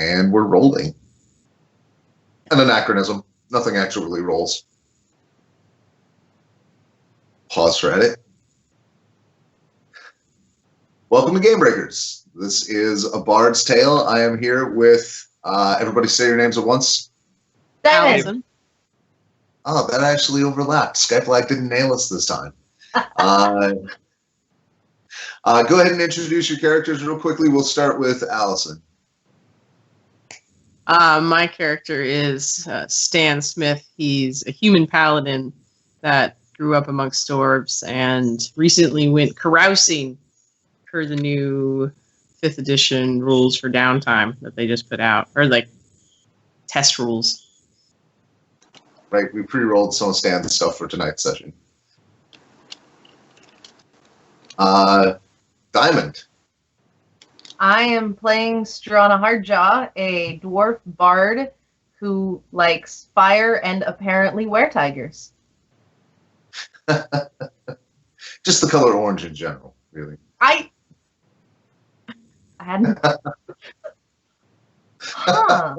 And we're rolling. An anachronism. Nothing actually rolls. Pause for edit. Welcome to GameBreakers. This is A Bard's Tale. I am here with, everybody say your names at once. Allison. Oh, that actually overlapped. CliqClaq didn't nail us this time. Go ahead and introduce your characters real quickly. We'll start with Allison. My character is Stan Smith. He's a human paladin that grew up amongst dwarves and recently went carousing for the new 5th edition rules for Downtime that they just put out, or like test rules. Right, we pre-rolled some of Stan's stuff for tonight's session. Diamond. I am playing Struana Hardjaw, a dwarf bard who likes fire and apparently were-tigers. Just the color orange in general, really. I hadn't. Huh.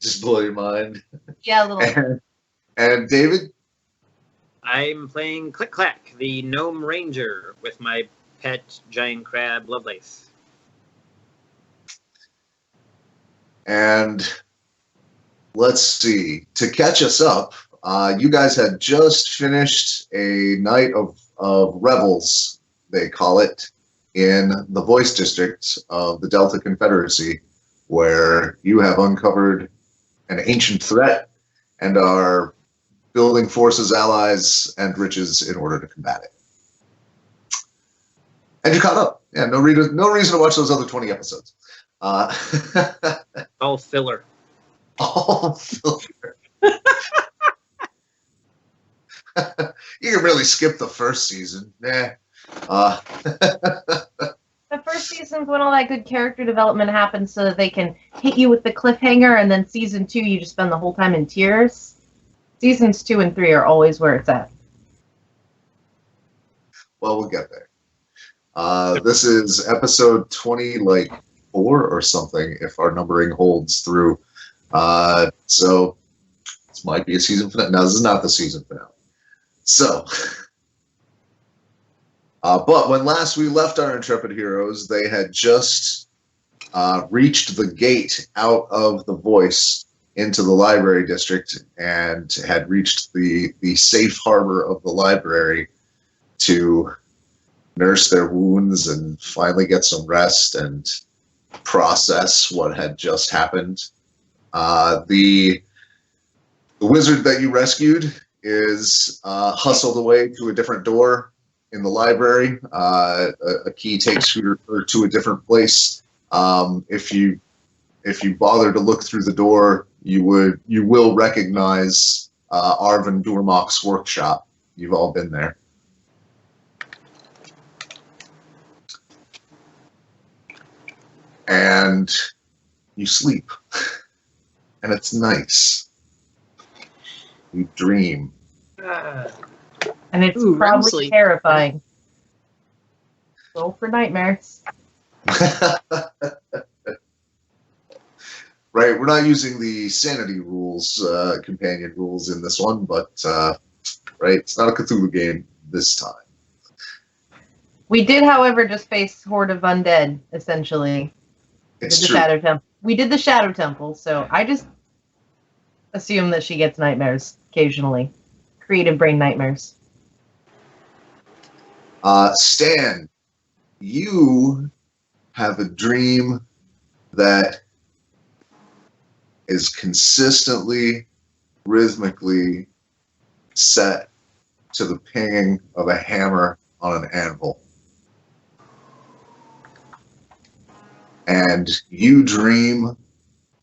Just blow your mind. Yeah, a little. And David? I'm playing CliqClaq, the gnome ranger, with my pet giant crab Lovelace. And let's see. To catch us up, you guys had just finished a night of revels, they call it, in the voice district of the Delta Confederacy, where you have uncovered an ancient threat and are building forces, allies, and riches in order to combat it. And you caught up. Yeah, no reason to watch those other 20 episodes. All filler. All filler. You can really skip the first season. Nah. The first season's when all that good character development happens so that they can hit you with the cliffhanger, and then season 2 you just spend the whole time in tears. Seasons 2 and 3 are always where it's at. Well, we'll get there. This is episode 24 or something, if our numbering holds through. So this might be a season finale. No, this is not the season finale. So, but when last we left our intrepid heroes, they had just reached the gate out of the voice into the library district and had reached the safe harbor of the library to nurse their wounds and finally get some rest and process what had just happened. The wizard that you rescued is hustled away to a different door in the library. A key takes her to a different place. If you bother to look through the door, you will recognize Arvin Durmach's workshop. You've all been there. And you sleep. And it's nice. You dream. And it's probably terrifying. Go for nightmares. Right, we're not using the sanity rules, companion rules in this one, but right, it's not a Cthulhu game this time. We did, however, just face Horde of Undead, essentially. It's the true. Shadow Temple. We did the Shadow Temple, so I just assume that she gets nightmares occasionally. Creative brain nightmares. Stan, you have a dream that is consistently, rhythmically set to the pinging of a hammer on an anvil. And you dream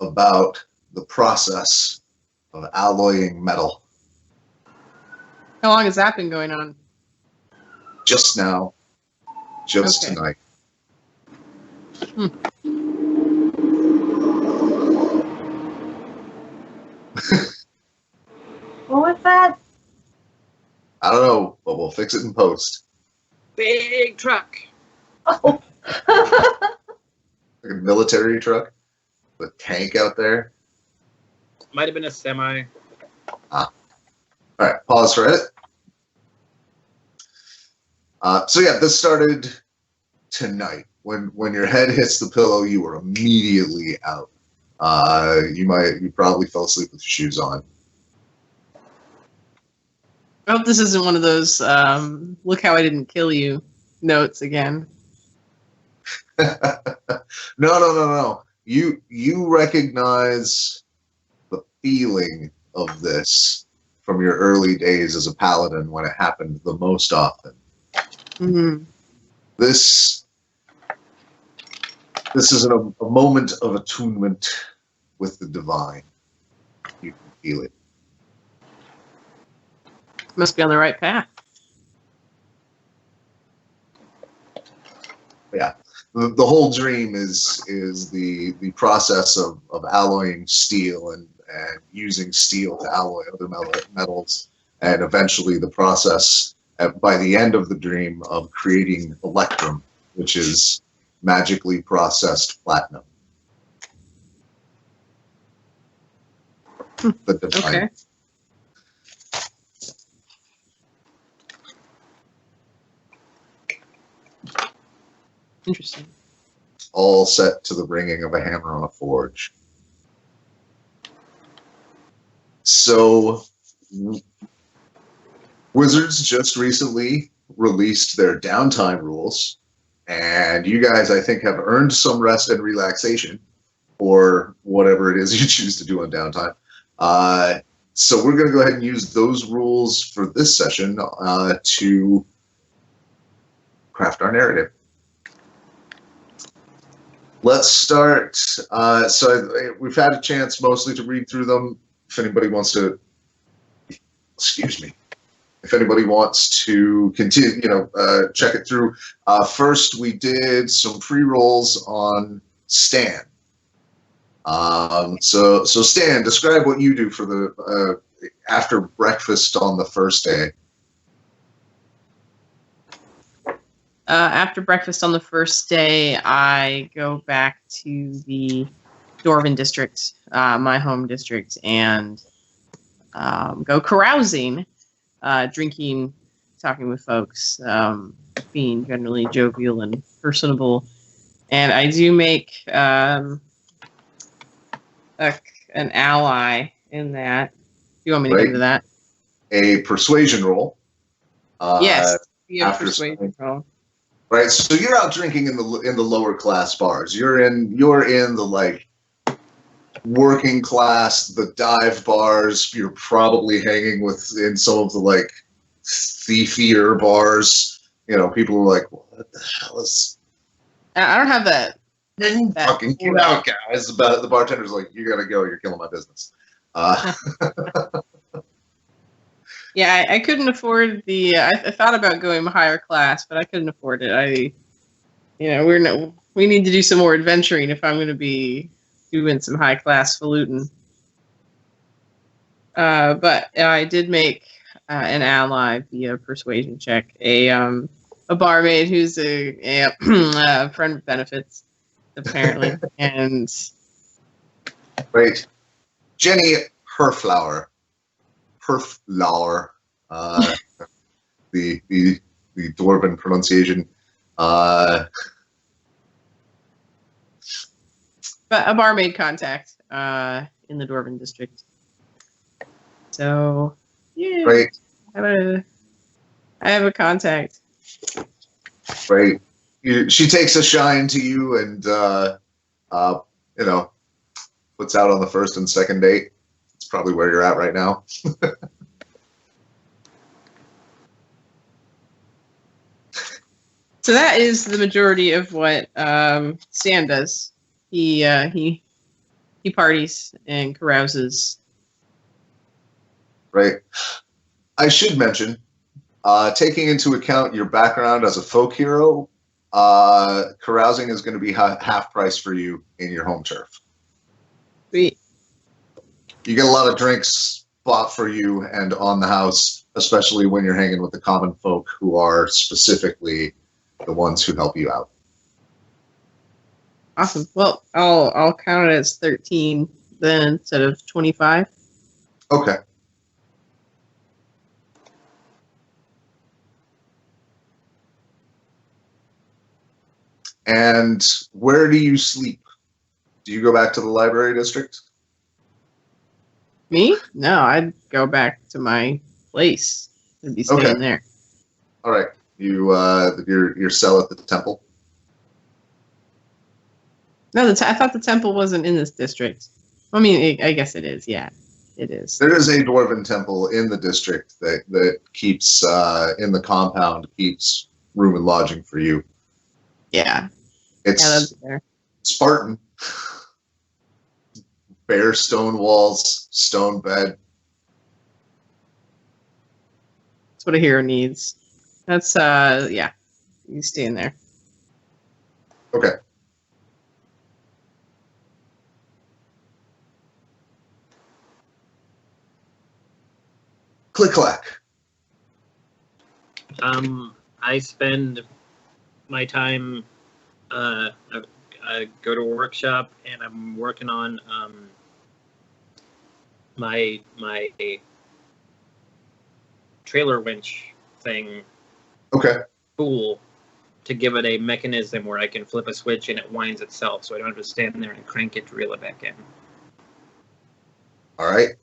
about the process of alloying metal. How long has that been going on? Just now. Just Okay. tonight. What was that? I don't know, but we'll fix it in post. Big truck. Oh. Like a military truck. the tank out there? Might have been a semi. All right, pause for it. So yeah, this started tonight. When your head hits the pillow, you were immediately out. You probably fell asleep with your shoes on. I hope this isn't one of those look how I didn't kill you notes again. No. You recognize the feeling of this from your early days as a paladin when it happened the most often. Mm-hmm. This is a moment of attunement with the divine. You can feel it. Must be on the right path. Yeah. The whole dream is the process of alloying steel and using steel to alloy other metals, and eventually the process by the end of the dream of creating electrum, which is magically processed platinum. The divine. Okay. Interesting. All set to the ringing of a hammer on a forge. So, Wizards just recently released their downtime rules, and you guys, I think, have earned some rest and relaxation, or whatever it is you choose to do on downtime. So we're going to go ahead and use those rules for this session to craft our narrative. Let's start. We've had a chance mostly to read through them. If anybody wants to, if anybody wants to continue, check it through. First, we did some pre-rolls on Stan. So Stan, describe what you do for the after breakfast on the first day. After breakfast on the first day, I go back to the Dwarven district, my home district, and go carousing, drinking, talking with folks, being generally jovial and personable. And I do make an ally in that. Do you want me to get into that? A persuasion roll. Yes, yeah, after persuasion roll. Right, so you're out drinking in the lower class bars. You're in the like working class, the dive bars. You're probably hanging in some of the like thiefier bars. People are like, "What the hell is?" I don't have that. Fucking get out, guys! The bartender's like, "You gotta go. You're killing my business." Yeah, I couldn't afford the. I thought about going higher class, but I couldn't afford it. We need to do some more adventuring if I'm going to be doing some high class falutin. But I did make an ally via persuasion check, a barmaid who's a friend with benefits, apparently, and right, Jenny Herflower, the Dwarven pronunciation. But a barmaid contact in the Dwarven district. So yeah, right. I have a contact. Right. She takes a shine to you and puts out on the first and second date. It's probably where you're at right now. So that is the majority of what Stan does. He parties and carouses. Right. I should mention, taking into account your background as a folk hero, carousing is going to be half price for you in your home turf. Sweet. You get a lot of drinks bought for you and on the house, especially when you're hanging with the common folk who are specifically the ones who help you out. Awesome. Well, I'll count it as 13 then instead of 25. Okay. And where do you sleep? Do you go back to the library district? Me? No, I'd go back to my place and be staying there. All right. Your cell at the temple. No, I thought the temple wasn't in this district. I mean, I guess it is. Yeah, it is. There is a Dwarven temple in the district that keeps in the compound, keeps room and lodging for you. Yeah. It's that's there. Spartan. Bare stone walls, stone bed. That's what a hero needs. That's yeah. You stay in there. Okay. CliqClaq. I spend my time. I go to a workshop and I'm working on my trailer winch thing. Okay. Spool to give it a mechanism where I can flip a switch and it winds itself, so I don't have to stand there and crank it to reel it back in. All right.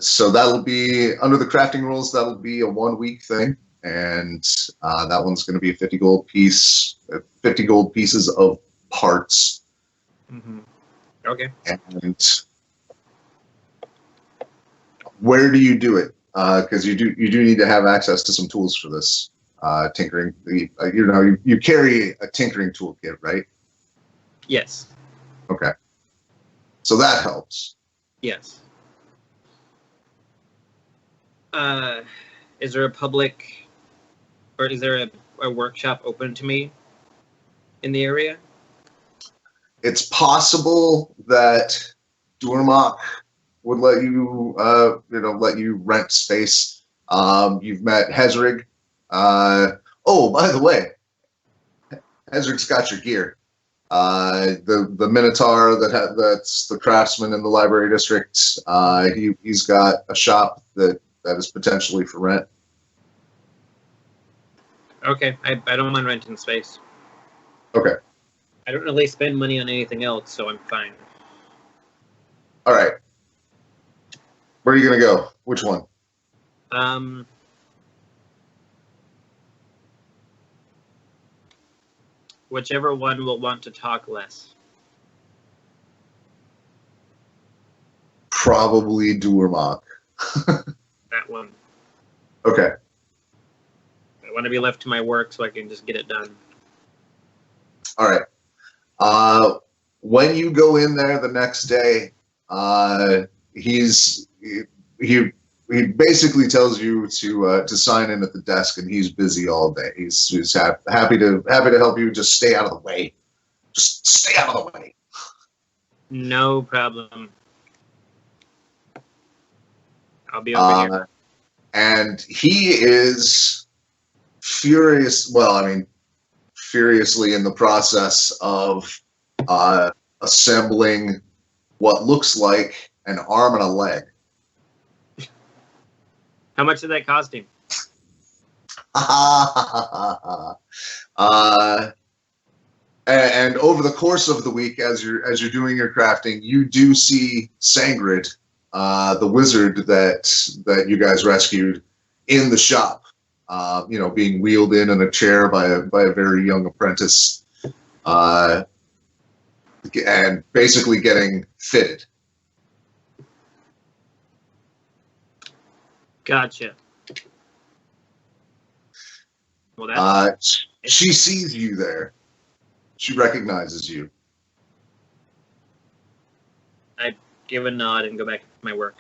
So that'll be under the crafting rules. That'll be a 1 week thing, and that one's going to be a 50 gold piece, 50 gold pieces of parts. Mm-hmm. Okay. And where do you do it? Because you do need to have access to some tools for this tinkering. You carry a tinkering toolkit, right? Yes. Okay. So that helps. Yes. Is there a public, or is there a workshop open to me in the area? It's possible that Durmok would let you, let you rent space. You've met Hezrig. Oh, by the way, Hezrig's got your gear. The Minotaur that's the craftsman in the library district. He's got a shop that is potentially for rent. Okay, I don't mind renting space. Okay. I don't really spend money on anything else, so I'm fine. All right. Where are you gonna go? Which one? Whichever one will want to talk less. Probably Durmok. That one. Okay. I want to be left to my work so I can just get it done. All right. When you go in there the next day, he basically tells you to sign in at the desk, and he's busy all day. He's happy to help you. Just stay out of the way. Just stay out of the way. No problem. I'll be over here. And he is furious. Well, I mean, furiously in the process of assembling what looks like an arm and a leg. How much did that cost him? And over the course of the week, as you're doing your crafting, you do see Sangrid, the wizard that you guys rescued, in the shop. Being wheeled in a chair by a very young apprentice, and basically getting fitted. Gotcha. Well, she sees you there. She recognizes you. I give a nod and go back to my work.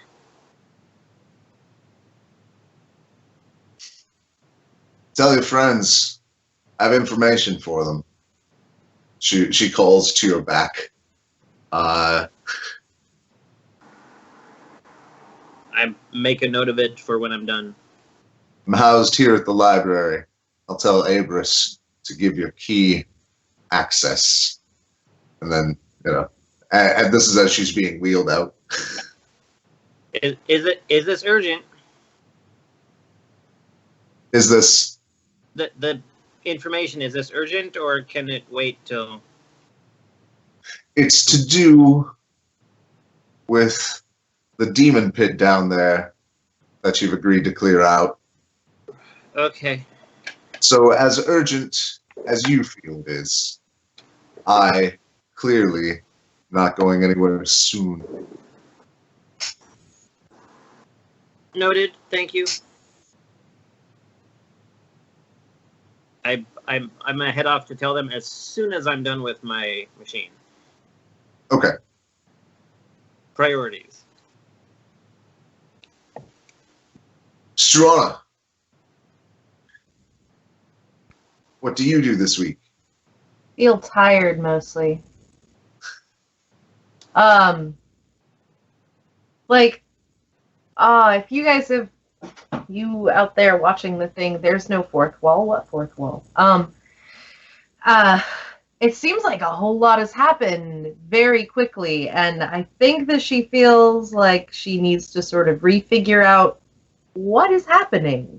Tell your friends, I have information for them. She calls to your back. I make a note of it for when I'm done. I'm housed here at the library. I'll tell Abris to give your key access. And then, and this is as she's being wheeled out. Is this urgent? Is this... The information, is this urgent, or can it wait till... It's to do with the demon pit down there that you've agreed to clear out. Okay. So as urgent as you feel it is, I clearly not going anywhere soon. Noted. Thank you. I'm gonna head off to tell them as soon as I'm done with my machine. Okay. Priorities. Struana, what do you do this week? Feel tired mostly. If you guys have, you out there watching the thing, there's no fourth wall. What fourth wall? It seems like a whole lot has happened very quickly, and I think that she feels like she needs to sort of refigure out what is happening,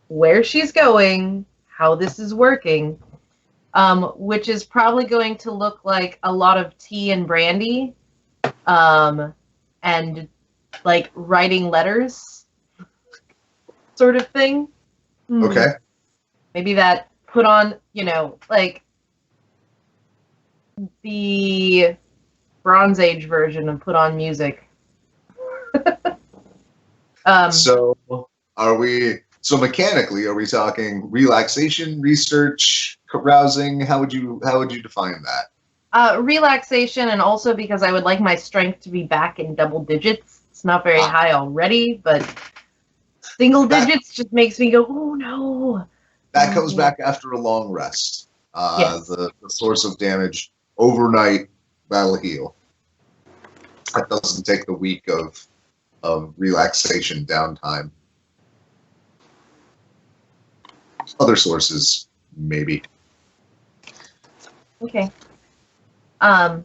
where she's going, how this is working, which is probably going to look like a lot of tea and brandy, and like writing letters sort of thing. Okay. Maybe that put on, like the Bronze Age version of put on music. So mechanically, are we talking relaxation, research, carousing? How would you define that? Relaxation, and also because I would like my strength to be back in double digits. It's not very high already, but single digits just makes me go, oh no. That comes back after a long rest. Yes. The source of damage overnight, that'll heal. That doesn't take the week of relaxation downtime. Other sources, maybe. Okay. The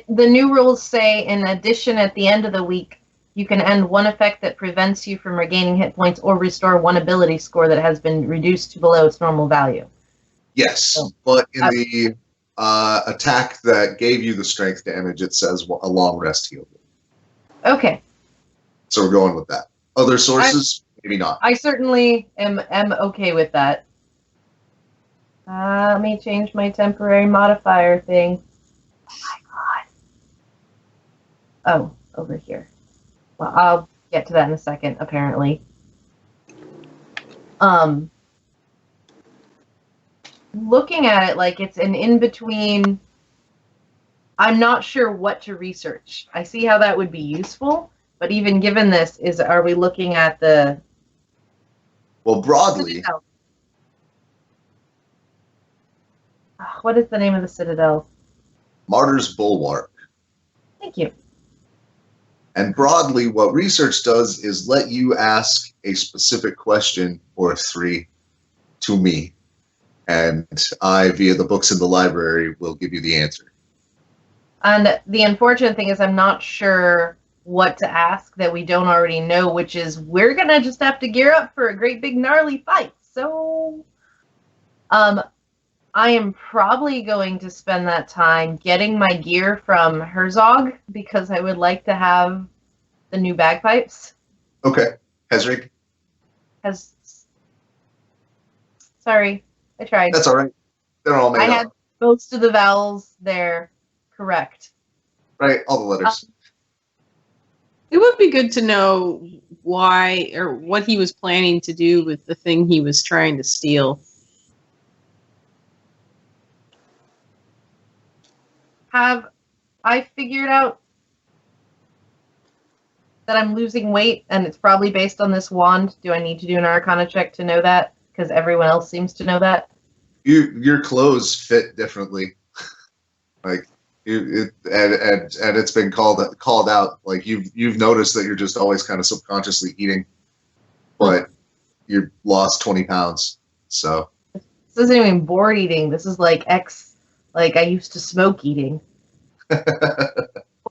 new rules say, in addition, at the end of the week, you can end one effect that prevents you from regaining hit points or restore one ability score that has been reduced to below its normal value. Yes, but in the attack that gave you the strength damage, it says a long rest healed. Okay. So we're going with that. Other sources, maybe not. I certainly am okay with that. Let me change my temporary modifier thing. Oh my god. Oh, over here. Well, I'll get to that in a second, apparently. Looking at it like it's an in-between, I'm not sure what to research. I see how that would be useful, but even given this, are we looking at the... Well, broadly... What is the name of the citadel? Martyr's Bulwark. Thank you. And broadly, what research does is let you ask a specific question or three to me. And I, via the books in the library, will give you the answer. And the unfortunate thing is I'm not sure what to ask that we don't already know, which is we're going to just have to gear up for a great big gnarly fight. So I am probably going to spend that time getting my gear from Herzog because I would like to have the new bagpipes. Okay. Hezrig? Sorry, I tried. That's all right. They're all made I up. had most of the vowels there correct. Right, all the letters. It would be good to know why or what he was planning to do with the thing he was trying to steal. Have I figured out that I'm losing weight and it's probably based on this wand? Do I need to do an Arcana check to know that? Because everyone else seems to know that. Your clothes fit differently. Like and it's been called out. Like you've noticed that you're just always kind of subconsciously eating, but you lost 20 pounds. So This isn't even bored eating. This is like like I used to smoke eating.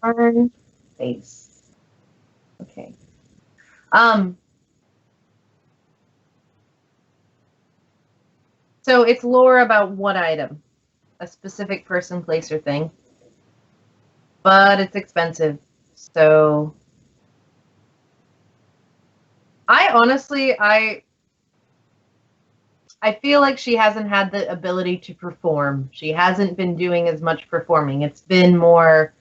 Corn face. Okay. So it's lore about one item, a specific person, place, or thing. But it's expensive. So I feel like she hasn't had the ability to perform. She hasn't been doing as much performing. It's been more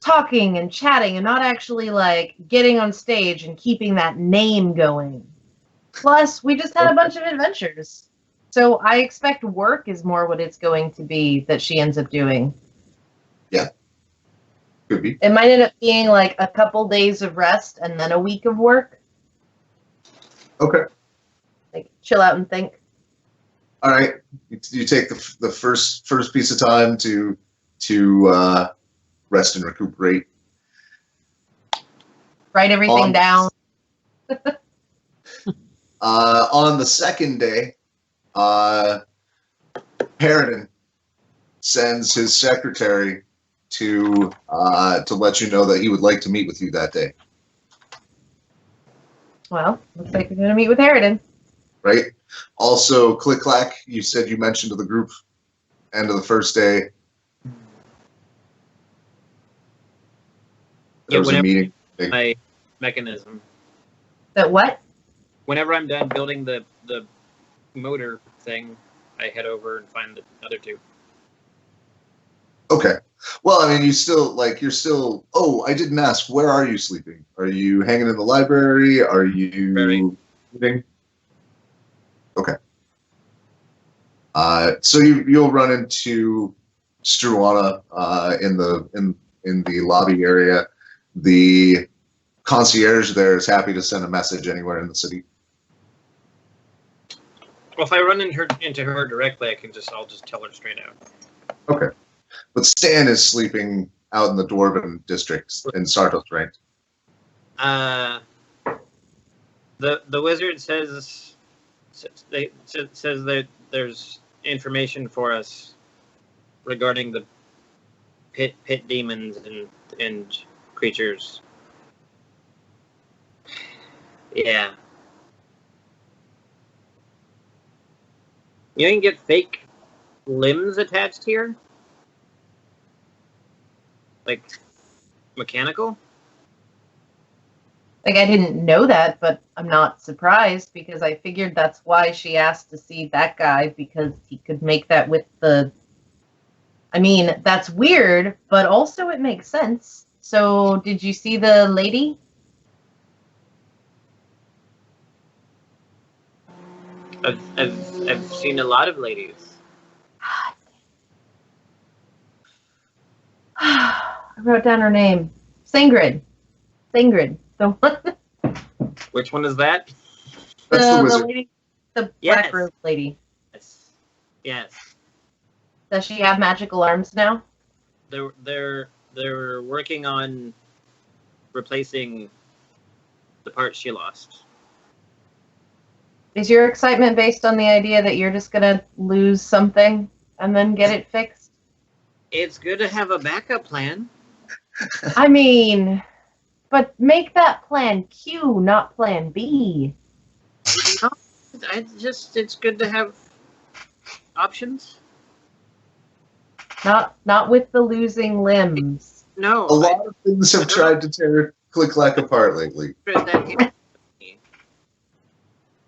talking and chatting and not actually like getting on stage and keeping that name going. Plus, we just had a bunch of adventures. So I expect work is more what it's going to be that she ends up doing. yeah, could be. It might end up being like a couple days of rest and then a week of work. Okay. Like chill out and think. All right. You take the first piece of time to rest and recuperate. Write everything down. On the second day, Paladin sends his secretary to let you know that he would like to meet with you that day. Well, looks like we're going to meet with Harridan. Right. Also, CliqClaq, you said you mentioned to the group end of the first day. There was a meeting. My mechanism. That what? Whenever I'm done building the motor thing, I head over and find the other two. Okay. Well, I mean, you're still. Oh, I didn't ask. Where are you sleeping? Are you hanging in the library? Are you sleeping? Okay. So you'll run into Struana in the lobby area. The concierge there is happy to send a message anywhere in the city. Well, if I run into her directly, I'll just tell her straight out. Okay. But Stan is sleeping out in the Dwarven district in Sartos, right? The wizard says that there's information for us regarding the pit demons and creatures. Yeah. You can get fake limbs attached here? Like, mechanical? Like, I didn't know that, but I'm not surprised because I figured that's why she asked to see that guy, because he could make that with the... I mean, that's weird, but also it makes sense. So, did you see the lady? I've seen a lot of ladies. I wrote down her name. Sangrid. The one. Which one is that? That's the wizard. lady, the Yes. black robe lady. Yes. Does she have magical arms now? They're working on replacing the parts she lost. Is your excitement based on the idea that you're just gonna lose something and then get it fixed? It's good to have a backup plan. I mean, but make that plan Q, not plan B. No, it's good to have options. Not with the losing limbs. No. A lot of things have tried to tear CliqClaq apart lately.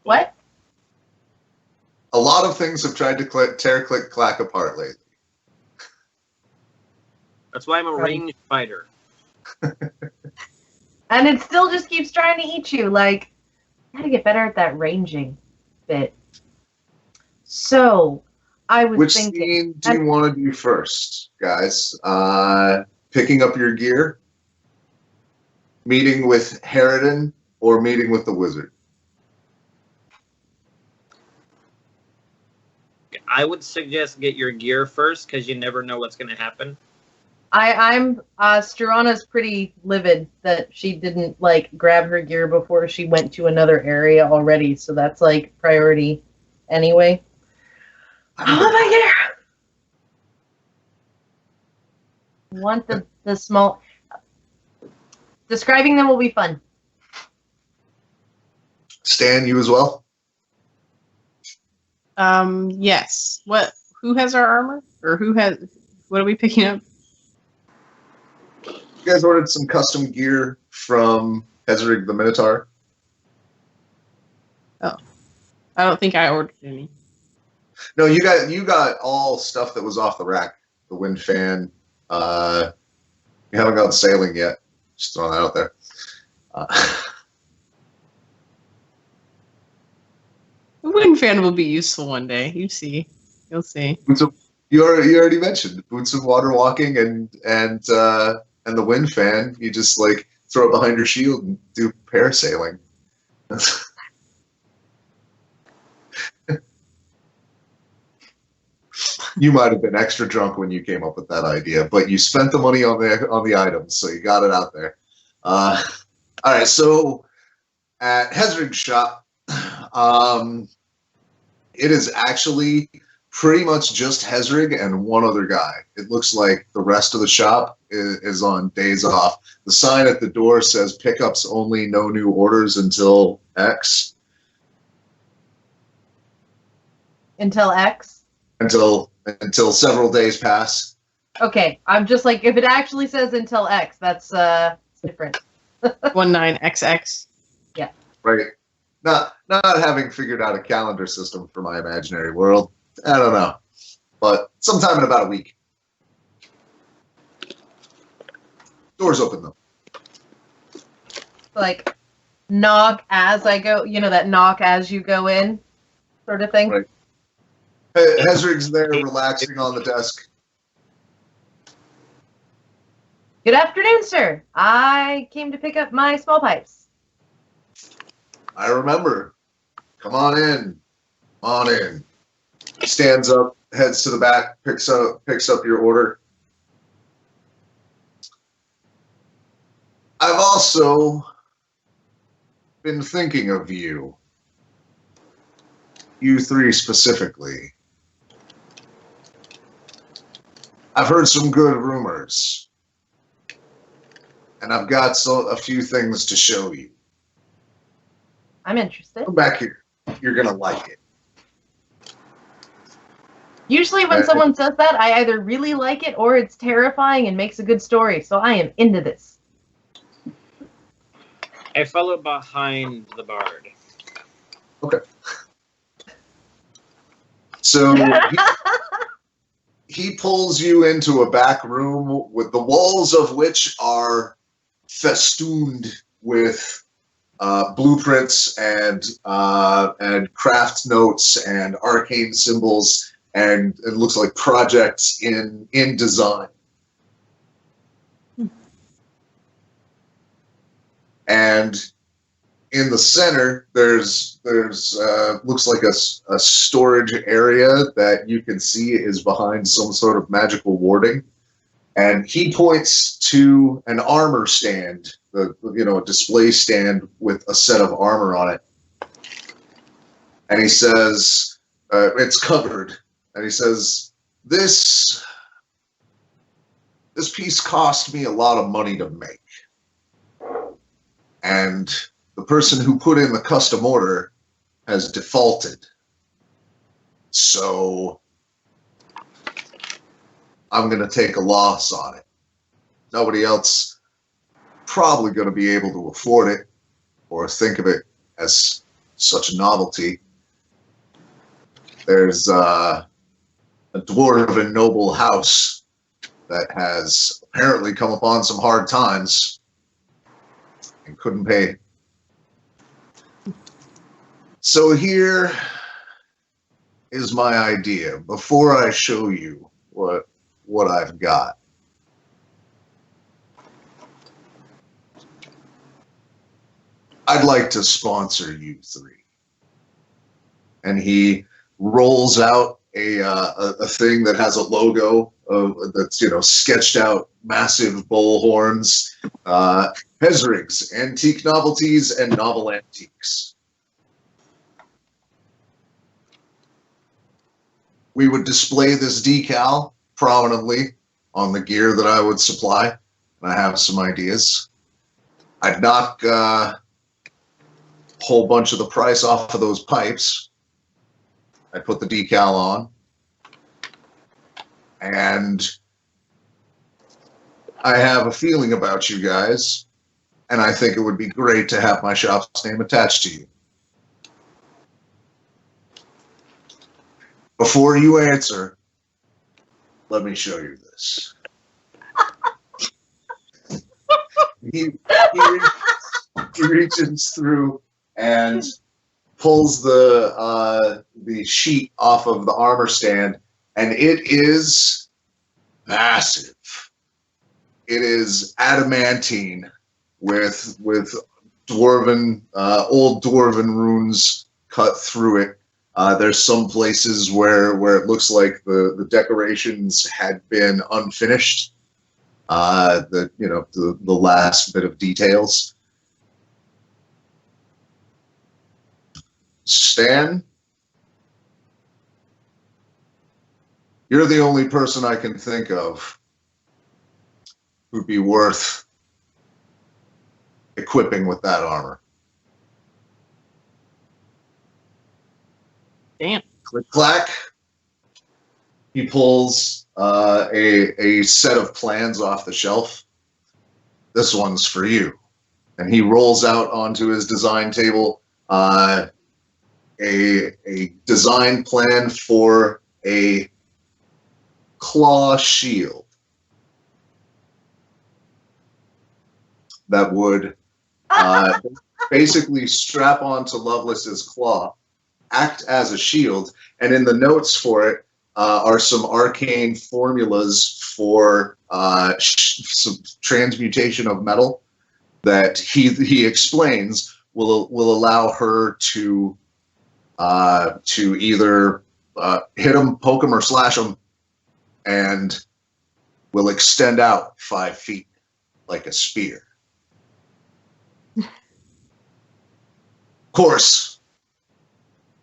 What? A lot of things have tried to tear CliqClaq apart lately. That's why I'm a ranged fighter. And it still just keeps trying to eat you. Like, I gotta get better at that ranging bit. So, I was Which thinking... scene do you want to do first, guys? Picking up your gear, meeting with Harridan, or meeting with the wizard? I would suggest get your gear first because you never know what's going to happen. I'm Struana's pretty livid that she didn't like grab her gear before she went to another area already, so that's like priority anyway. I want my gear. Want the small. Describing them will be fun. Stan, you as well? Yes. Who has our armor? Or what are we picking up? You guys ordered some custom gear from Hezrig the Minotaur. Oh. I don't think I ordered any. No, you got all stuff that was off the rack. The wind fan. You haven't got sailing yet. Just throwing that out there. The wind fan will be useful one day. You'll see. You already mentioned boots of water walking and the wind fan. You just like throw it behind your shield and do parasailing. You might have been extra drunk when you came up with that idea, but you spent the money on the items, so you got it out there. All right, so at Hezrig's shop, it is actually pretty much just Hezrig and one other guy. It looks like the rest of the shop is on days off. The sign at the door says pickups only, no new orders until X. Until X? Until several days pass. Okay, I'm just like, if it actually says until X, that's different. 19XX. Yeah. Right. Not having figured out a calendar system for my imaginary world. I don't know. But sometime in about a week. Doors open though. Like, knock as I go, that knock as you go in sort of thing. Right. Hezrig's there relaxing on the desk. Good afternoon, sir. I came to pick up my small pipes. I remember. Come on in. On in. He stands up, heads to the back, picks up your order. I've also been thinking of you. You three specifically. I've heard some good rumors. And I've got a few things to show you. I'm interested. Come back here. You're going to like it. Usually when someone says that, I either really like it or it's terrifying and makes a good story. So I am into this. I follow behind the bard. Okay. So he pulls you into a back room with the walls of which are festooned with blueprints and craft notes and arcane symbols, and it looks like projects in design. And in the center, there's looks like a storage area that you can see is behind some sort of magical warding. And he points to an armor stand, a display stand with a set of armor on it. And he says, it's covered. And he says, this piece cost me a lot of money to make. And the person who put in the custom order has defaulted. So I'm going to take a loss on it. Nobody else probably going to be able to afford it or think of it as such a novelty. There's a Dwarven noble house that has apparently come upon some hard times and couldn't pay. So here is my idea. Before I show you what I've got, I'd like to sponsor you three. And he rolls out a thing that has a logo that's sketched out, massive bull horns, Hezrigs, antique novelties, and novel antiques. We would display this decal prominently on the gear that I would supply, and I have some ideas. I'd knock a whole bunch of the price off of those pipes. I'd put the decal on, and I have a feeling about you guys, and I think it would be great to have my shop's name attached to you. Before you answer, let me show you this. he reaches through and pulls the sheet off of the armor stand, and it is massive. It is adamantine with dwarven old dwarven runes cut through it. There's some places where it looks like the decorations had been unfinished. The last bit of details. Stan, you're the only person I can think of who'd be worth equipping with that armor. Damn. CliqClaq. He pulls a set of plans off the shelf. This one's for you. And he rolls out onto his design table a design plan for a claw shield that would basically strap onto Lovelace's claw, act as a shield, and in the notes for it are some arcane formulas for some transmutation of metal that he explains will allow her to either hit him, poke him, or slash him, and will extend out 5 feet like a spear. Of course,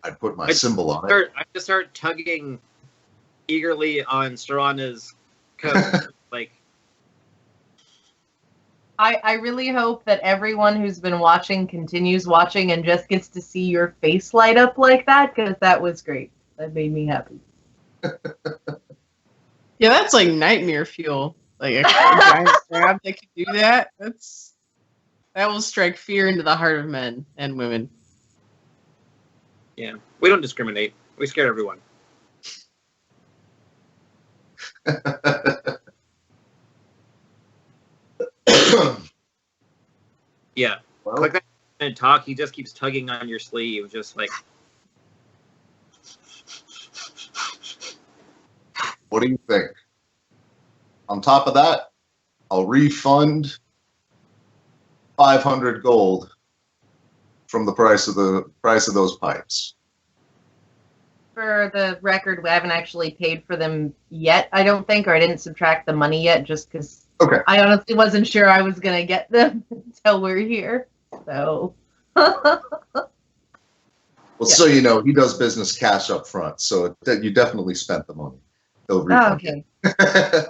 I'd put my symbol on it. I just start tugging eagerly on Struana's coat. Like, I really hope that everyone who's been watching continues watching and just gets to see your face light up like that, because that was great. That made me happy. Yeah, that's like nightmare fuel. Like a giant crab that can do that. That will strike fear into the heart of men and women. yeah, we don't discriminate. We scare everyone. Yeah. Well, Like that and talk, he just keeps tugging on your sleeve, just like, what do you think? On top of that, I'll refund 500 gold from the price of those pipes. For the record, we haven't actually paid for them yet, I don't think, or I didn't subtract the money yet, just because Okay. I honestly wasn't sure I was going to get them until we're here. So, Well, Yeah. so you know, he does business cash up front, so you definitely spent the money. He'll refund okay. it.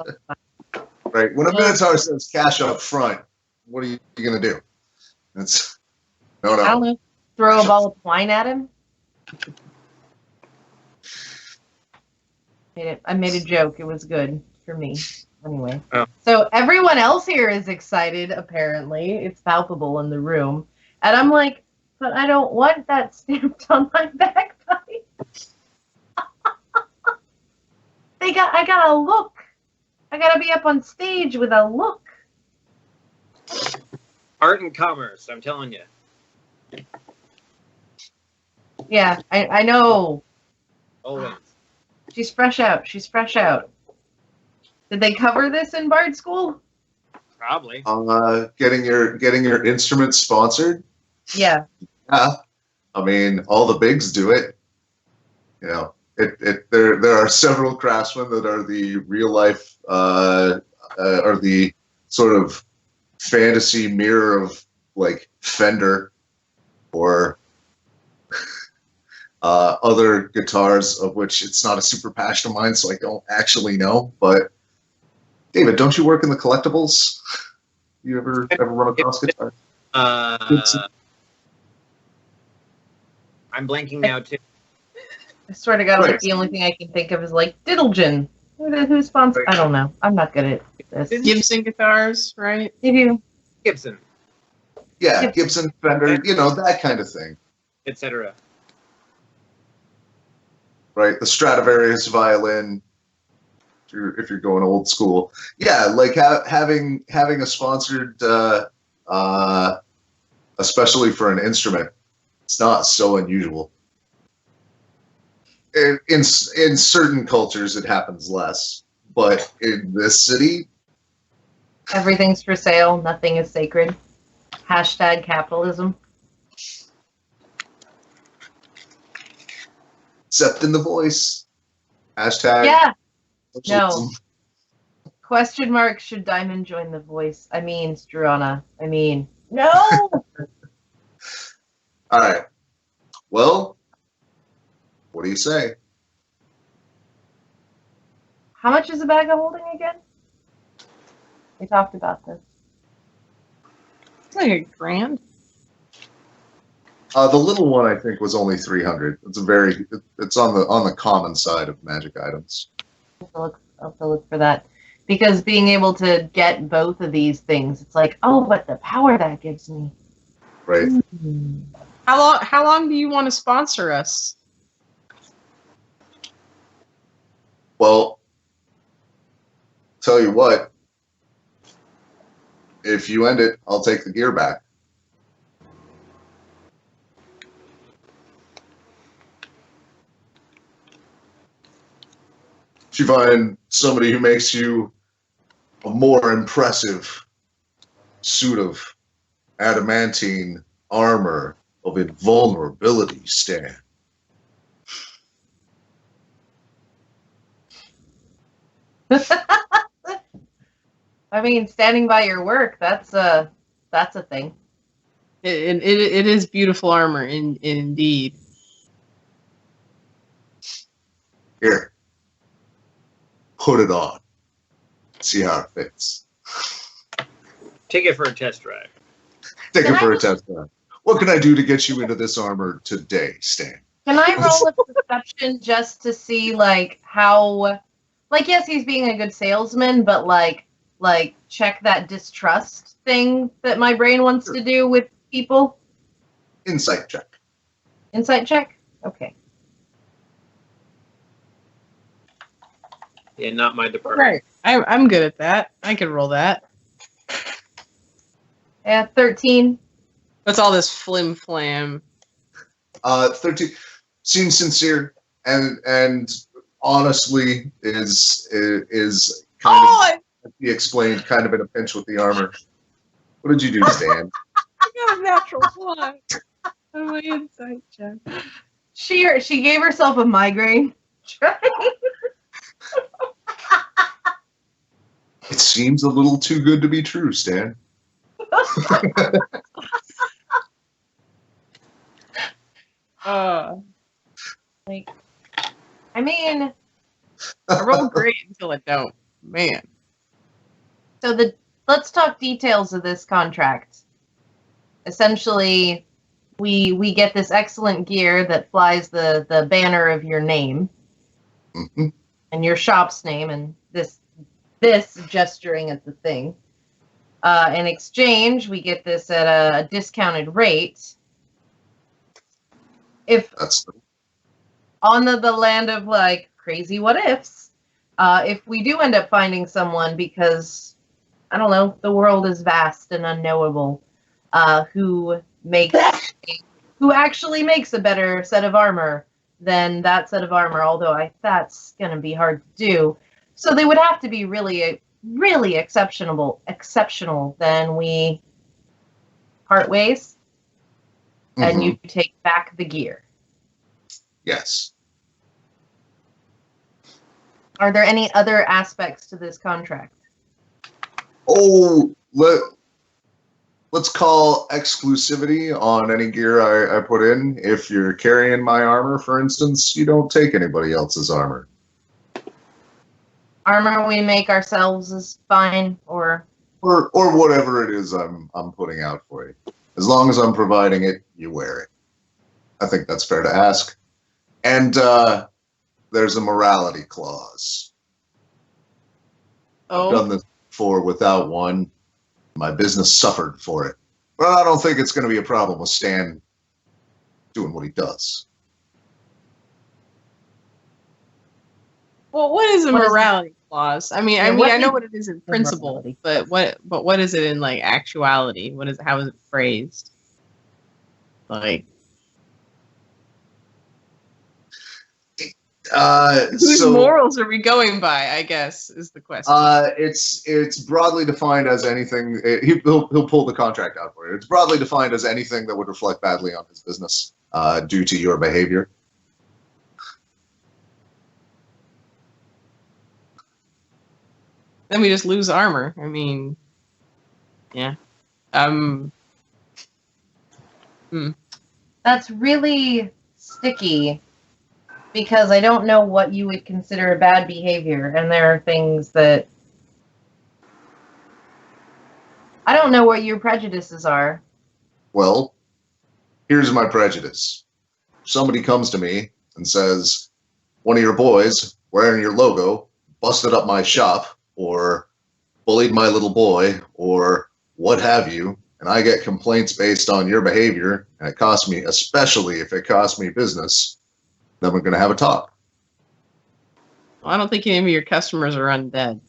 Right. When a Minotaur says cash up front, what are you going to do? It's no. I don't know. Throw a ball of twine at him? I made a joke. It was good for me. Anyway. Oh. So everyone else here is excited, apparently. It's palpable in the room. And I'm like, but I don't want that stamped on my bagpipe. I gotta look. I gotta be up on stage with a look. art and commerce, I'm telling you. Yeah, I know. Always. She's fresh out. She's fresh out. Did they cover this in Bard School? Probably. Getting your instrument sponsored. Yeah. Yeah. I mean, all the bigs do it. You know, There are several craftsmen that are the real life or the sort of fantasy mirror of like Fender or other guitars, of which it's not a super passion of mine, so I don't actually know. But David, don't you work in the collectibles? You ever run across guitars? I'm blanking now too. I swear to God, Right. like the only thing I can think of is like Diddlegin. Who's sponsored? I don't know. I'm not good at this. Gibson guitars, right? Maybe. Gibson, Yeah, Gibson, Fender, that kind of thing. etc. Right, the Stradivarius violin. If you're going old school, yeah, like having a sponsored, especially for an instrument, it's not so unusual. In certain cultures, it happens less, but in this city, Everything's for sale. Nothing is sacred. Hashtag capitalism. except in the voice. Hashtag. Yeah. socialism. No. Question mark, should Diamond join the voice? I mean, Struana. I mean, no! All right. Well, what do you say? How much is a bag of holding again? We talked about this. It's like $1,000. The little one, I think, was only 300. It's on the common side of magic items. I'll have to look for that. Because being able to get both of these things, it's like, oh, but the power that gives me. Right. Hmm. How long do you want to sponsor us? Well, tell you what. If you end it, I'll take the gear back. If you find somebody who makes you a more impressive suit of adamantine armor of invulnerability, Stan. I mean, standing by your work, that's a thing. It is beautiful armor, indeed. Here. Put it on. See how it fits. Take it for a test drive. Take Can it for I a test drive. What can I do to get you into this armor today, Stan? Can I roll a perception just to see, like, how... Like, yes, he's being a good salesman, but, like check that distrust thing that my brain wants to do with people? Insight check. Insight check? Okay. Yeah, not my department. Right. I'm good at that. I can roll that. Yeah, 13. What's all this flim flam? 13 seems sincere and honestly is kind of he explained kind of in a pinch with the armor. What did you do, Stan? I got a natural one on my insight check. She gave herself a migraine. It seems a little too good to be true, Stan. Like, I mean, I roll great until I don't. Man. so let's talk details of this contract. Essentially, we get this excellent gear that flies the banner of your name Mhm. and your shop's name, and this gesturing at the thing. In exchange, we get this at a discounted rate. If That's on the land of like crazy what ifs, if we do end up finding someone, because I don't know, the world is vast and unknowable, who actually makes a better set of armor than that set of armor, although that's gonna be hard to do. So they would have to be really exceptional, then we part ways and Mhm. you take back the gear. Yes. Are there any other aspects to this contract? Oh, let's call exclusivity on any gear I put in. If you're carrying my armor, for instance, you don't take anybody else's armor. Armor we make ourselves is fine, or whatever it is I'm putting out for you. As long as I'm providing it, you wear it. I think that's fair to ask. And there's a morality clause. I've done this before without one. My business suffered for it. But I don't think it's going to be a problem with Stan doing what he does. Well, what is a morality clause? I mean, I know what it is in principle, morality? but what is it in like actuality? How is it phrased? Whose morals are we going by, I guess, is the question. It's broadly defined as anything. He'll pull the contract out for you. It's broadly defined as anything that would reflect badly on his business due to your behavior. Then we just lose armor. I mean, yeah. That's really sticky because I don't know what you would consider bad behavior, and there are things that I don't know what your prejudices are. Well, here's my prejudice. Somebody comes to me and says, one of your boys wearing your logo busted up my shop or bullied my little boy or what have you, and I get complaints based on your behavior, and it costs me, especially if it costs me business, then we're going to have a talk. Well, I don't think any of your customers are undead.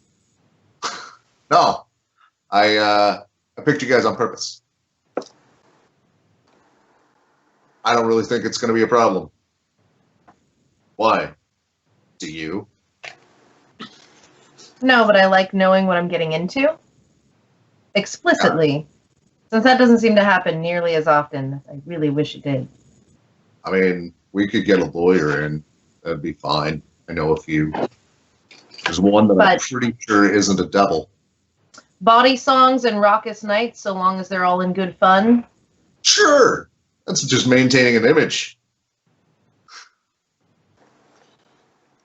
No. I picked you guys on purpose. I don't really think it's going to be a problem. Why? Do you? No, but I like knowing what I'm getting into explicitly. Since that doesn't seem to happen nearly as often, I really wish it did. I mean, we could get a lawyer in. That'd be fine. I know a few. There's one that I'm pretty sure isn't a devil. Body songs and raucous nights, so long as they're all in good fun. Sure. That's just maintaining an image.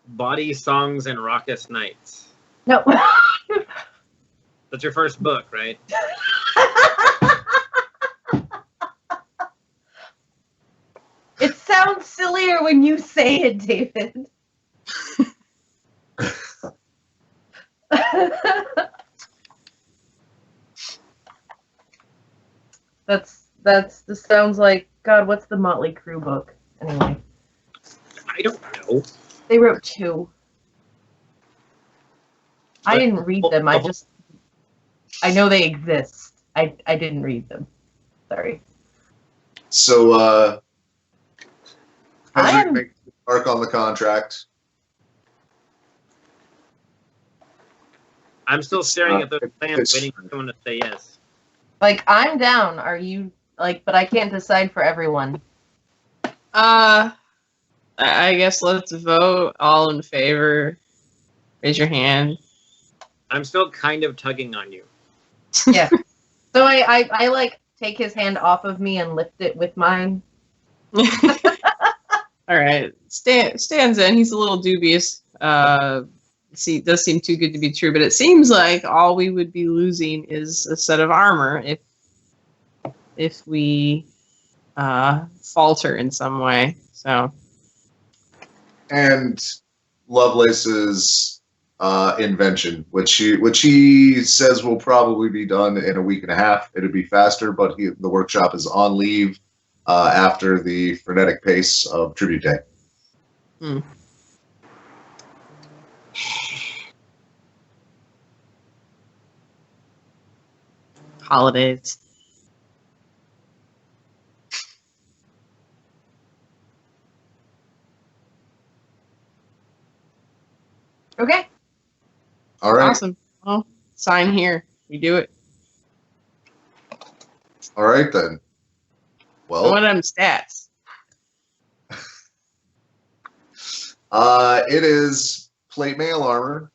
Body songs and raucous nights. No. That's your first book, right? It sounds sillier when you say it, David. This sounds like, God, what's the Motley Crue book? Anyway. I don't know. They wrote 2. I didn't read them. I know they exist. I didn't read them. Sorry. So, I am make mark on the contract. I'm still staring at those plans, waiting for someone to say yes. like, I'm down. Are you but I can't decide for everyone. I guess let's vote. All in favor, raise your hand. I'm still kind of tugging on you. Yeah. So I like take his hand off of me and lift it with mine. All right, Stan's in. He's a little dubious. It does seem too good to be true, but it seems like all we would be losing is a set of armor if we falter in some way. So, And Lovelace's invention, which he says will probably be done in a week and a half. It'd be faster, but the workshop is on leave after the frenetic pace of Tribute Day. Holidays. Okay. All right. Awesome. Well, sign here. We do it. All right, then. Well, What are them stats? it is plate mail armor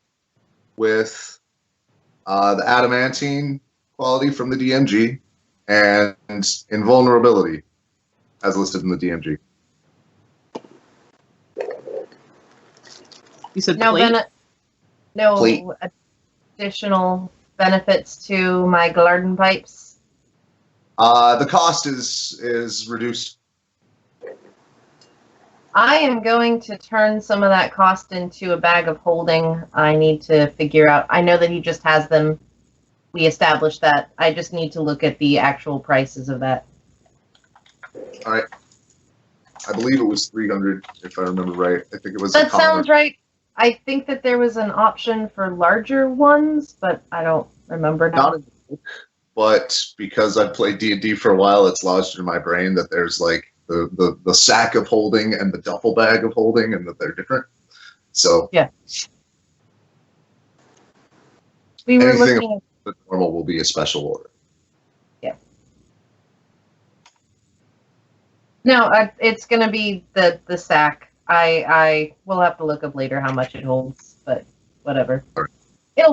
with the adamantine quality from the DMG and invulnerability as listed in the DMG. You said No, plate? no Plate. additional benefits to my garden pipes. The cost is reduced. I am going to turn some of that cost into a bag of holding. I need to figure out. I know that he just has them. We established that. I just need to look at the actual prices of that. All right. I believe it was 300, if I remember right. I think it was. That sounds right. I think that there was an option for larger ones, but I don't remember now. Not in the book, but because I've played D&D for a while, it's lodged in my brain that there's like the sack of holding and the duffel bag of holding, and that they're different. So yeah, we were anything looking at the normal will be a special order. yeah. No, it's going to be the sack. I will have to look up later how much it holds, but whatever. All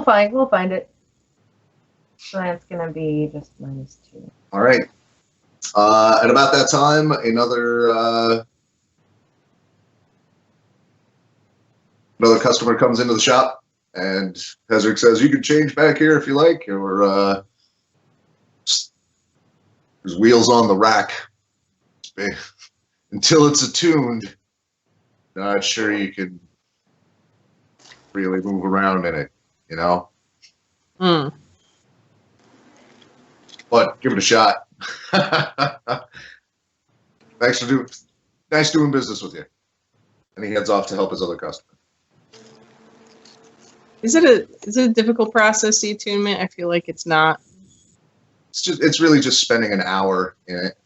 right. We'll find it. So that's going to be just -2. All right. At about that time, another customer comes into the shop, and Hezrick says, "You can change back here if you like," or there's wheels on the rack. Until it's attuned, not sure you can really move around in it, you know? Hmm. But give it a shot. Nice doing business with you. And he heads off to help his other customer. Is it a difficult process, the attunement? I feel like it's not. It's really just spending an hour in it,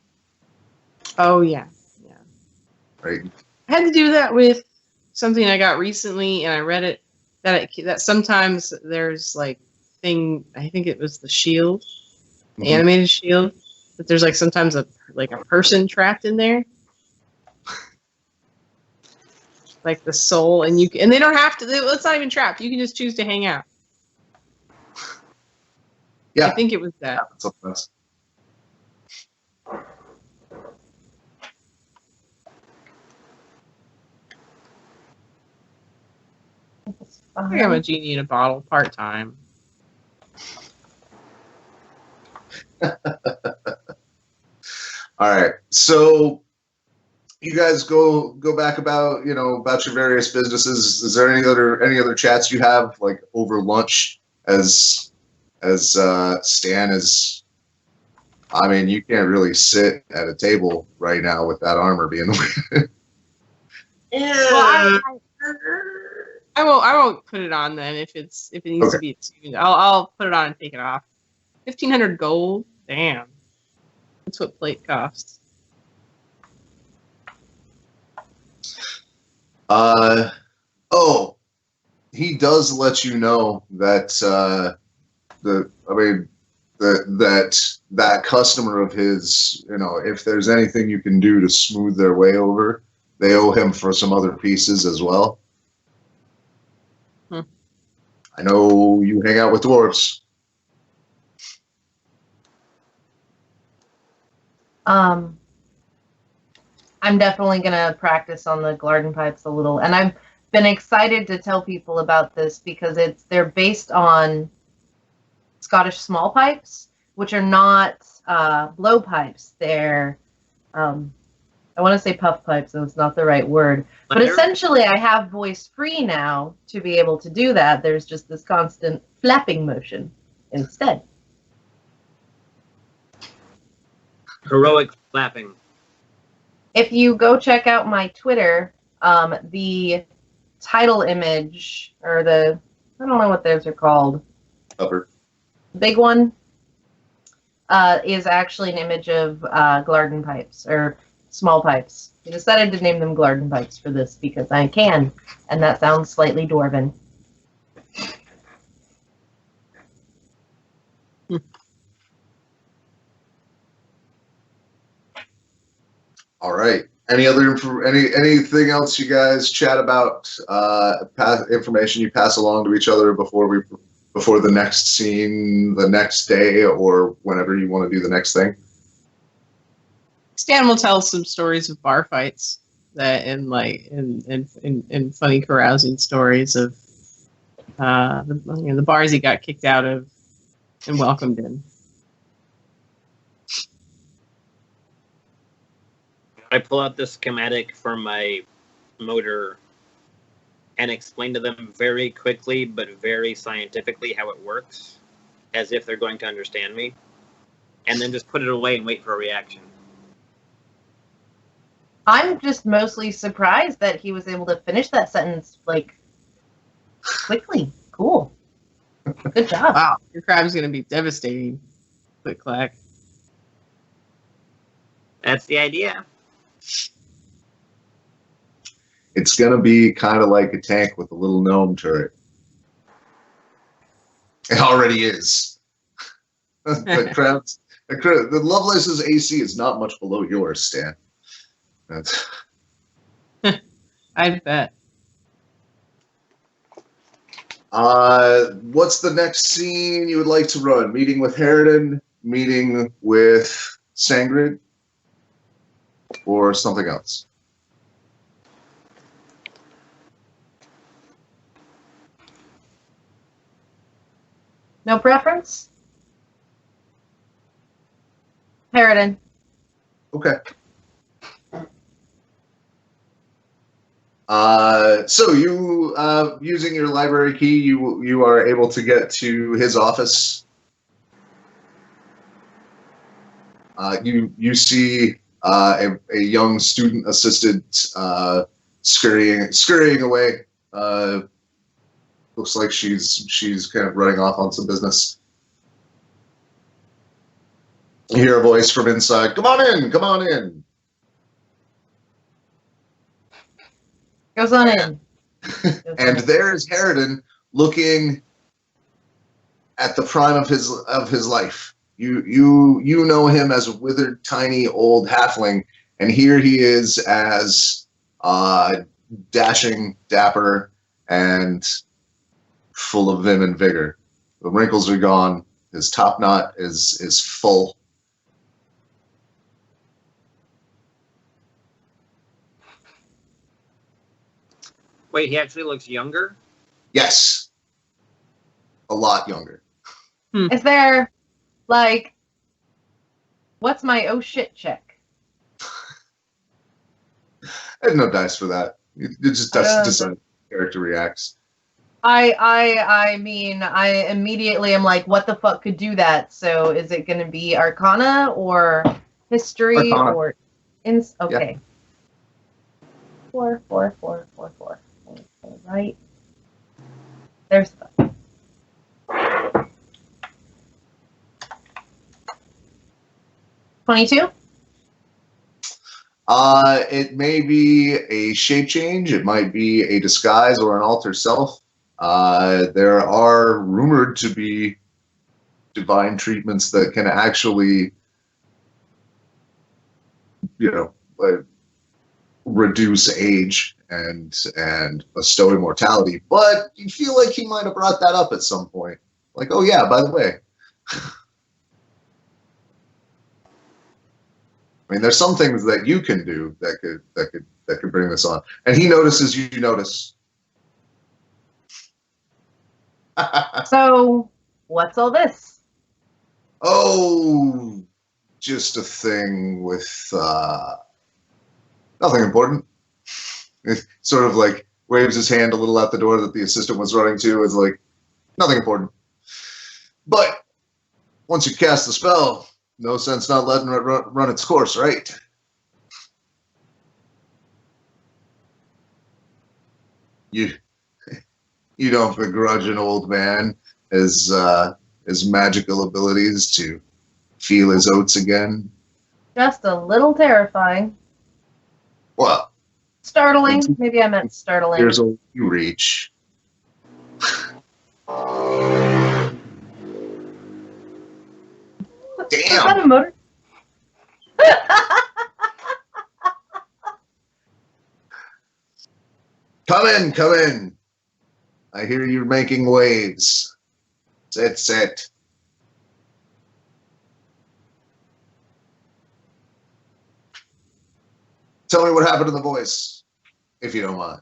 Oh yeah. right? I had to do that with something I got recently, and I read it that sometimes there's like I think it was the shield, the Mhm. animated shield, that there's like sometimes a person trapped in there, like the soul, and they don't have to. It's not even trapped. You can just choose to hang out. Yeah. I think it was that. Happens sometimes. I think I'm a genie in a bottle, part time. All right. So you guys go back about your various businesses. Is there any other chats you have like over lunch as Stan is? I mean, you can't really sit at a table right now with that armor being. Yeah. Well, I won't put it on then if it needs to be attuned. I'll put it on and take it off. 1,500 gold. Damn. That's what plate costs. He does let you know that that customer of his, if there's anything you can do to smooth their way over, they owe him for some other pieces as well. I know you hang out with dwarves. I'm definitely going to practice on the garden pipes a little. And I've been excited to tell people about this because they're based on Scottish small pipes, which are not blowpipes. They're, I want to say puff pipes, and it's not the right word. But essentially, I have voice free now to be able to do that. There's just this constant flapping motion instead. Heroic flapping. If you go check out my Twitter, the title image, or I don't know what those are called. Upper. The big one is actually an image of garden pipes, or small pipes. I decided to name them garden pipes for this because I can, and that sounds slightly Dwarven. All right. anything else you guys chat about? Information you pass along to each other before the next scene, the next day, or whenever you want to do the next thing. Stan will tell some stories of bar fights and funny carousing stories of the bars he got kicked out of and welcomed in. I pull out the schematic for my motor and explain to them very quickly but very scientifically how it works, as if they're going to understand me, and then just put it away and wait for a reaction. I'm just mostly surprised that he was able to finish that sentence, like, quickly. Cool. Good job. Wow, your crab's going to be devastating. CliqClaq. That's the idea. It's going to be kind of like a tank with a little gnome turret. It already is. But crabs, the Lovelace's AC is not much below yours, Stan. That's... I bet. What's the next scene you would like to run? Meeting with Harridan, meeting with Sangrid, or something else? No preference? Harridan. Okay. So you, using your library key, you are able to get to his office. You see a young student assistant scurrying away. Looks like she's kind of running off on some business. You hear a voice from inside. Come on in. Come on in. Goes on in. And there's Harridan looking at the prime of his life. You know him as a withered, tiny, old halfling, and here he is as dashing, dapper, and full of vim and vigor. The wrinkles are gone. His top knot is full. Wait, he actually looks younger? Yes. A lot younger. Is there, like, what's my oh shit check? I had no dice for that. You just decide how the character reacts. I mean, I immediately am like, what the fuck could do that? So is it going to be Arcana or History Arcana. or okay. Yeah. 4. Right. There's the 22. It may be a shape change. It might be a disguise or an alter self. There are rumored to be divine treatments that can actually, reduce age and bestow immortality. But you feel like he might have brought that up at some point. Like, oh yeah, by the way. I mean, there's some things that you can do that could bring this on. And he notices you notice. So, what's all this? Oh, just a thing with nothing important. It sort of like waves his hand a little out the door that the assistant was running to. Is like, nothing important. But once you cast the spell, no sense not letting it run its course, right? You don't begrudge an old man his magical abilities to feel his oats again. Just a little terrifying. Well, startling. Maybe I meant startling. Here's a you reach. Damn. Is that a motor? Come in, come in. I hear you're making waves. Sit, sit. Tell me what happened to the voice, if you don't mind.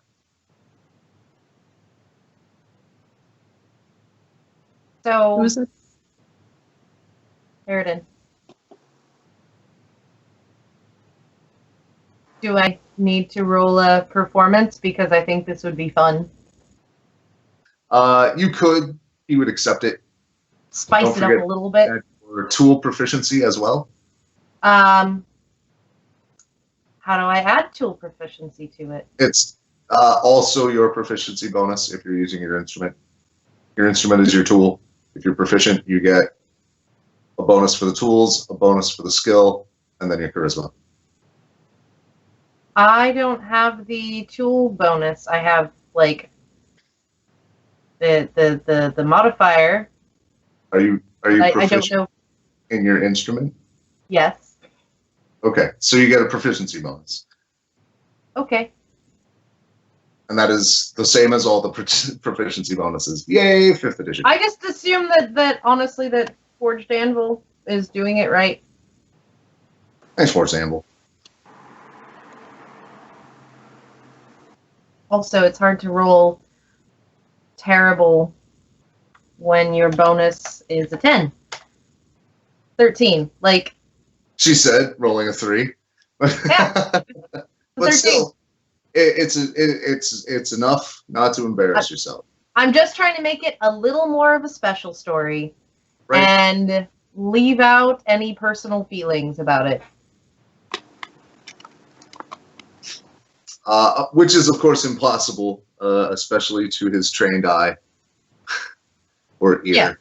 So, Who is it? Paladin. Do I need to roll a performance? Because I think this would be fun. You could. He would accept it. Spice Don't it up forget a little bit. Or tool proficiency as well. How do I add tool proficiency to it? It's also your proficiency bonus if you're using your instrument. Your instrument is your tool. If you're proficient, you get a bonus for the tools, a bonus for the skill, and then your charisma. I don't have the tool bonus. I have like the modifier. Are you I proficient don't know. in your instrument? Yes. Okay, so you get a proficiency bonus. Okay. And that is the same as all the proficiency bonuses. Yay, 5th edition. I just assume that honestly that Forged Anvil is doing it right. Thanks, Force Amble. Also, it's hard to roll terrible when your bonus is a 10. 13. Like, She said, rolling a 3. Yeah. But 13. still, it's enough not to embarrass yourself. I'm just trying to make it a little more of a special story. Right. And leave out any personal feelings about it. Which is, of course, impossible, especially to his trained eye or ear. Yeah.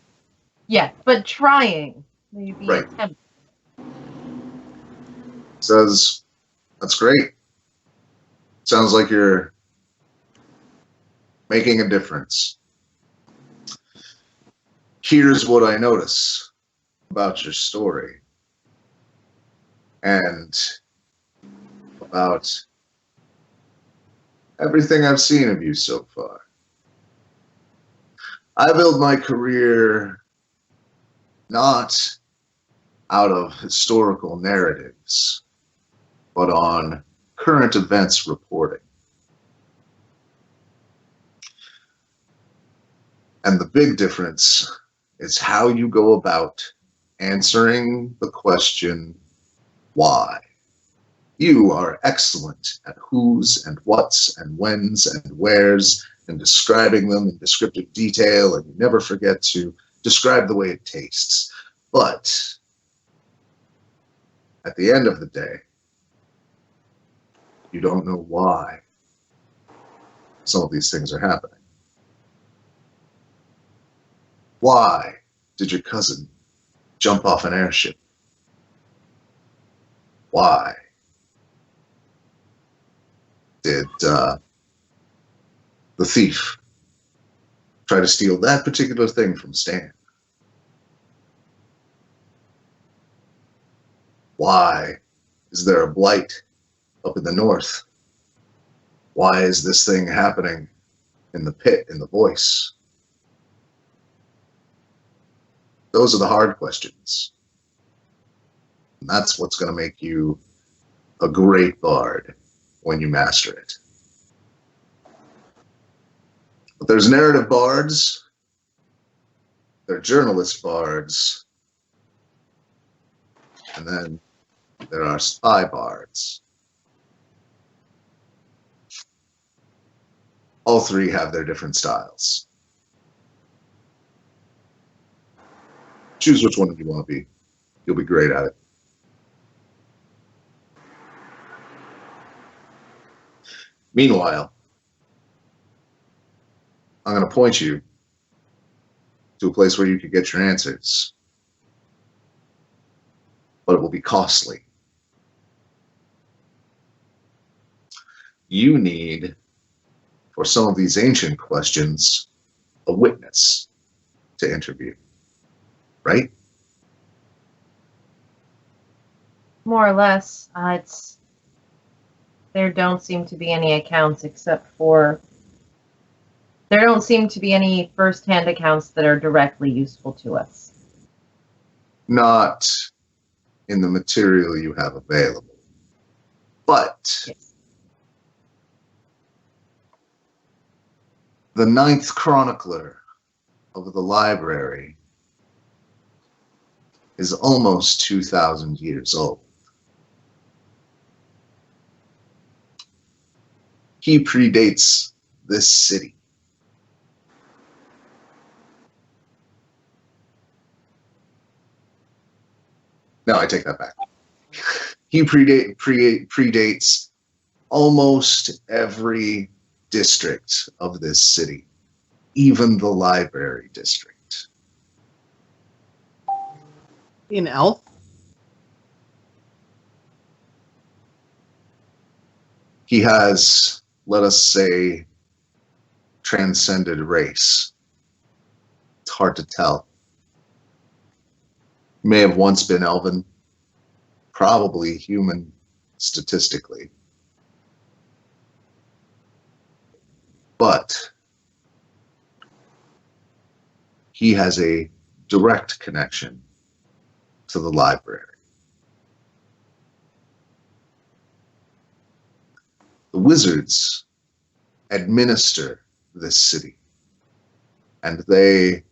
Yeah, but trying. Maybe Right. attempt. Says, that's great. Sounds like you're making a difference. Here's what I notice about your story and about everything I've seen of you so far. I built my career not out of historical narratives, but on current events reporting. And the big difference is how you go about answering the question, why? You are excellent at whos and whats and whens and wheres and describing them in descriptive detail, and you never forget to describe the way it tastes. But at the end of the day, you don't know why some of these things are happening. Why did your cousin jump off an airship? Why did the thief try to steal that particular thing from Stan? Why is there a blight up in the north? Why is this thing happening in the pit, in the voice? Those are the hard questions. And that's what's going to make you a great bard when you master it. But there's narrative bards, there are journalist bards, and then there are spy bards. All three have their different styles. Choose which one you want to be. You'll be great at it. Meanwhile, I'm going to point you to a place where you can get your answers. But it will be costly. You need, for some of these ancient questions, a witness to interview. Right? More or less. There don't seem to be any accounts except for There don't seem to be any first-hand accounts that are directly useful to us. Not in the material you have available. But Yes. the 9th chronicler of the library is almost 2,000 years old. He predates this city. No, I take that back. He predates almost every district of this city, even the library district. An elf? He has, let us say, transcended race. It's hard to tell. He may have once been elven, probably human statistically. But he has a direct connection to the library. The wizards administer this city, and they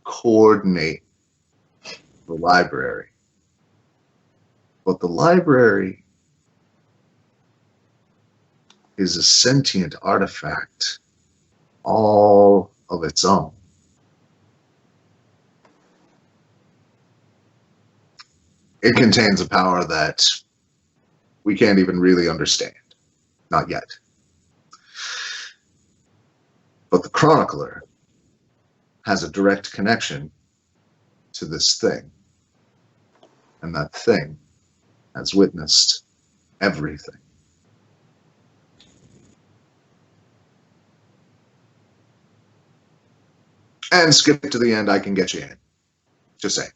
coordinate the library. But the library is a sentient artifact all of its own. It contains a power that we can't even really understand. Not yet. But the chronicler has a direct connection to this thing. And that thing has witnessed everything. And skip to the end, I can get you in. Just saying.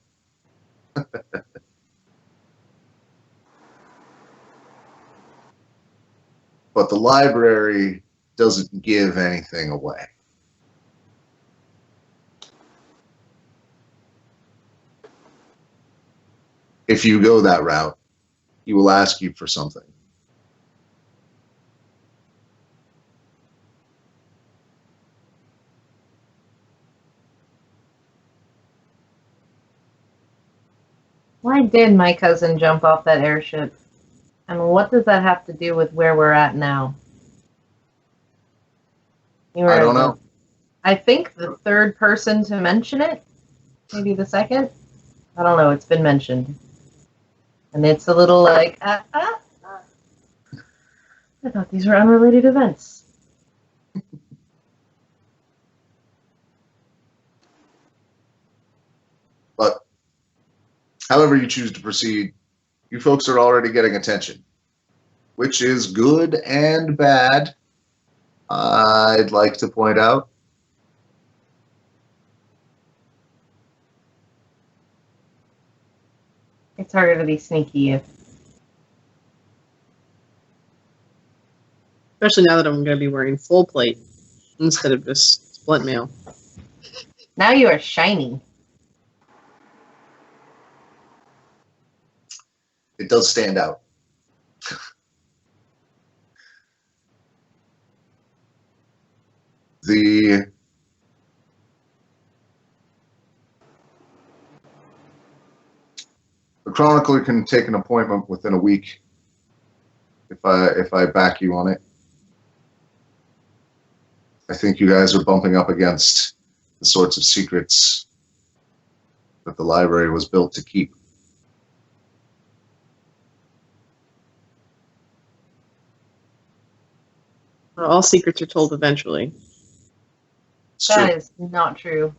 But the library doesn't give anything away. If you go that route, he will ask you for something. Why did my cousin jump off that airship? And what does that have to do with where we're at now? I don't know. I think the third person to mention it, maybe the second. I don't know. It's been mentioned, and it's a little like, I thought these were unrelated events. But however you choose to proceed, you folks are already getting attention, which is good and bad, I'd like to point out. It's harder to be sneaky if Especially now that I'm going to be wearing full plate instead of just split mail. now you are shiny. It does stand out. The chronicler can take an appointment within a week if I back you on it. I think you guys are bumping up against the sorts of secrets that the library was built to keep. All secrets are told eventually. It's That true. is not true.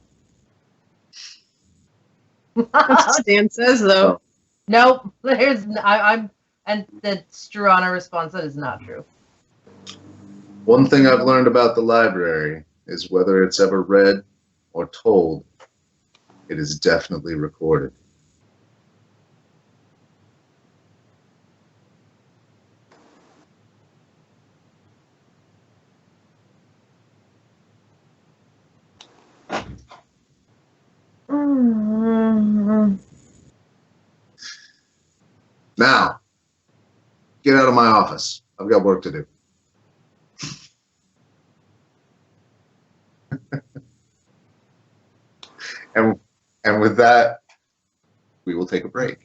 That's what Stan says, though. Nope. I'm and the Struana response, that is not true. One thing I've learned about the library is whether it's ever read or told, it is definitely recorded. get out of my office. I've got work to do. And with that, we will take a break.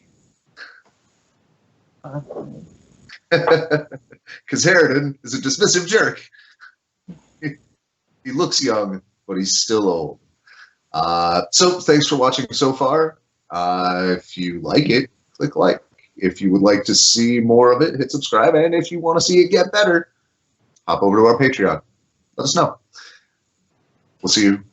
Because Harridan is a dismissive jerk. He looks young, but he's still old. So thanks for watching so far. If you like it, click like. If you would like to see more of it, hit subscribe. And if you want to see it get better, hop over to our Patreon. Let us know. We'll see you